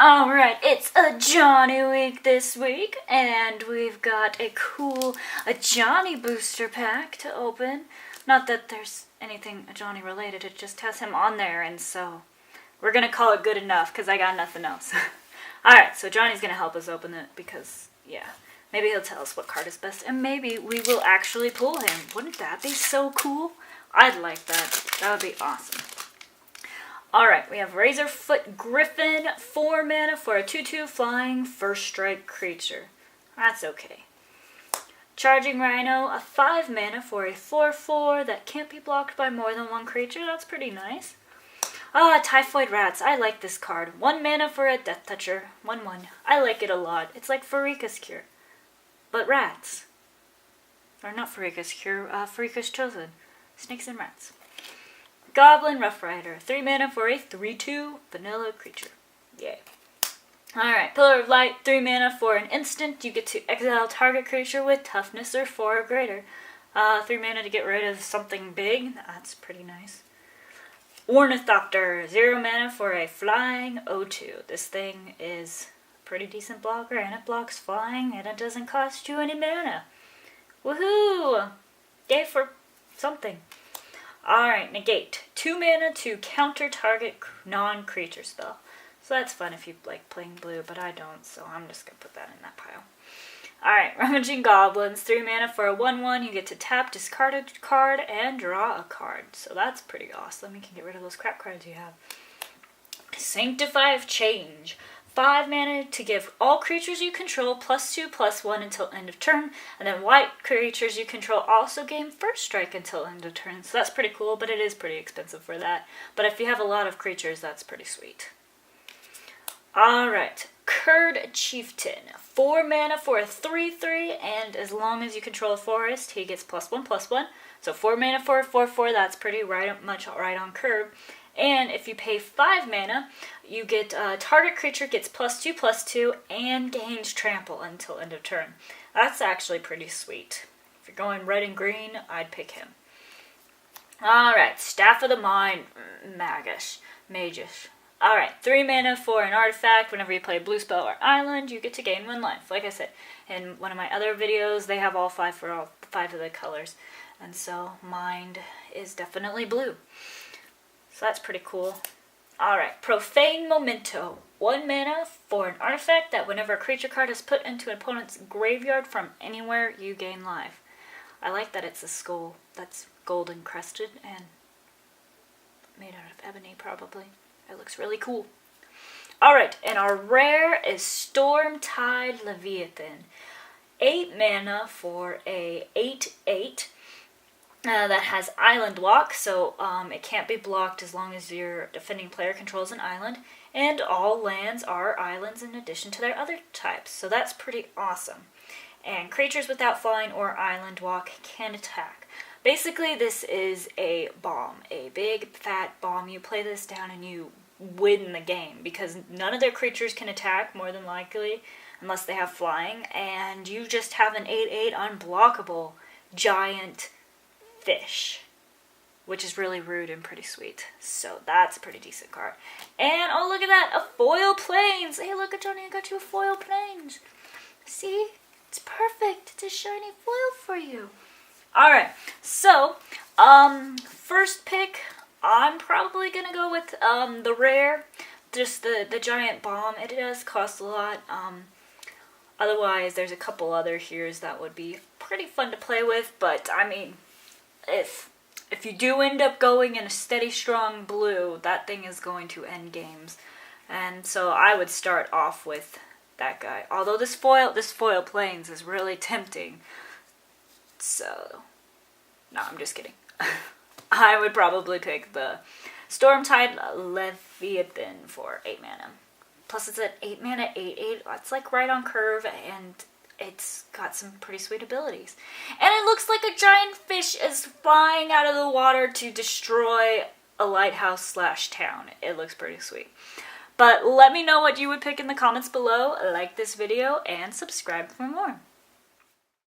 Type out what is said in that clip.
Alright, it's Ajani week this week, and we've got a cool Ajani booster pack to open. Not that there's anything Ajani related, it just has him on there, and so we're gonna call it good enough, because I got nothing else. Alright, so Johnny's gonna help us open it, because, yeah, maybe he'll tell us what card is best, and maybe we will actually pull him. Wouldn't that be so cool? I'd like that. That would be awesome. Alright, we have Razorfoot Griffin, 4 mana for a 2/2 flying first strike creature. That's okay. Charging Rhino, a 5 mana for a 4/4 that can't be blocked by more than one creature. That's pretty nice. Typhoid Rats. I like this card. 1 mana for a Death Toucher. 1/1. I like it a lot. It's like Farika's Cure. But rats. Or not Farika's Cure, Farika's Chosen. Snakes and rats. Goblin Rough Rider, 3 mana for a 3/2 vanilla creature. Yay. Alright, Pillar of Light, 3 mana for an instant. You get to exile target creature with toughness or 4 or greater. 3 mana to get rid of something big. That's pretty nice. Ornithopter, 0 mana for a flying 0/2. This thing is a pretty decent blocker, and it blocks flying, and it doesn't cost you any mana. Woohoo! Yay for something. Alright, Negate. 2 mana to counter target non-creature spell. So that's fun if you like playing blue, but I don't, so I'm just going to put that in that pile. Alright, Rummaging Goblins. 3 mana for a 1/1. You get to tap, discard a card, and draw a card. So that's pretty awesome. You can get rid of those crap cards you have. Sanctify of Change. 5 mana to give all creatures you control +2/+1 until end of turn, and then white creatures you control also gain first strike until end of turn. So that's pretty cool, but it is pretty expensive for that. But if you have a lot of creatures, that's pretty sweet. Alright, Curd Chieftain. 4 mana for a 3/3, and as long as you control a forest, he gets +1/+1. So 4 mana for a 4/4, that's pretty much right on curve. And if you pay 5 mana, you get target creature gets +2/+2 and gains trample until end of turn. That's actually pretty sweet. If you're going red and green, I'd pick him. Alright, Staff of the Mind, Magish. Alright, 3 mana for an artifact. Whenever you play blue spell or island, you get to gain 1 life. Like I said, in one of my other videos, they have all 5 for all 5 of the colors. And so, Mind is definitely blue. So that's pretty cool. Alright, Profane Memento. 1 mana for an artifact that whenever a creature card is put into an opponent's graveyard from anywhere, you gain life. I like that it's a skull that's golden crested and made out of ebony probably. It looks really cool. Alright, and our rare is Stormtide Leviathan. 8 mana for a 8/8. That has Island Walk, so it can't be blocked as long as your defending player controls an island. And all lands are islands in addition to their other types, so that's pretty awesome. And creatures without flying or Island Walk can attack. Basically, this is a bomb, a big fat bomb. You play this down and you win the game, because none of their creatures can attack, more than likely, unless they have flying, and you just have an 8/8 unblockable giant fish, which is really rude and pretty sweet. So that's a pretty decent card. And oh, look at that, a foil plains. Hey, look at Johnny, I got you a foil plains. See, it's perfect. It's a shiny foil for you. Alright, so first pick, I'm probably gonna go with the rare, just the giant bomb. It does cost a lot. Otherwise there's a couple other here's that would be pretty fun to play with, but I mean, if you do end up going in a steady, strong blue, that thing is going to end games. And so I would start off with that guy. Although this foil plains is really tempting. So, no, I'm just kidding. I would probably pick the Stormtide Leviathan for 8 mana. Plus it's an 8 mana, 8/8. That's like right on curve, and it's got some pretty sweet abilities. And it looks like a giant fish is flying out of the water to destroy a lighthouse/town. It looks pretty sweet. But let me know what you would pick in the comments below. Like this video and subscribe for more.